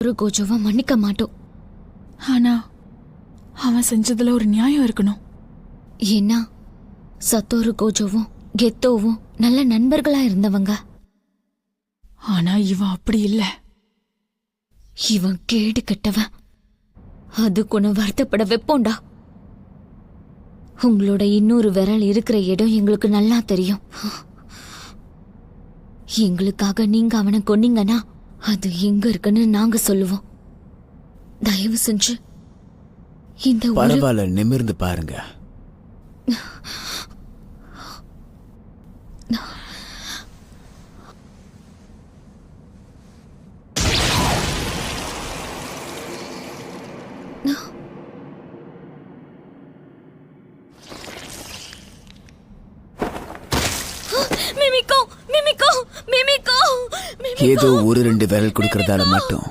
ஒரு கோஜோவை மன்னிக்க மாட்டோம். ஆனா அவன் செஞ்சதுல ஒரு நியாயம் இருக்கணும். ஏன்னா சத்தோரு கோஜோவும் கெத்தோவும் நல்ல நண்பர்களா இருந்தவங்க. ஆனா இவன் அப்படி இல்ல. இவன் கேடு கெட்டவன். அதுக்கு வருத்தப்பட வைப்போண்டா. உங்களோட இன்னொரு விரல் இருக்கிற இடம் எங்களுக்கு நல்லா தெரியும். எங்களுக்காக நீங்க அவனை கொன்னீங்கன்னா அது எங்க இருக்குன்னு நாங்க சொல்லுவோம். தயவு செஞ்சு இந்த பரவாயில்ல, நிமிர்ந்து பாருங்க. ஏதோ ஒரு 2 விரல் கொடுக்கறதால மட்டும்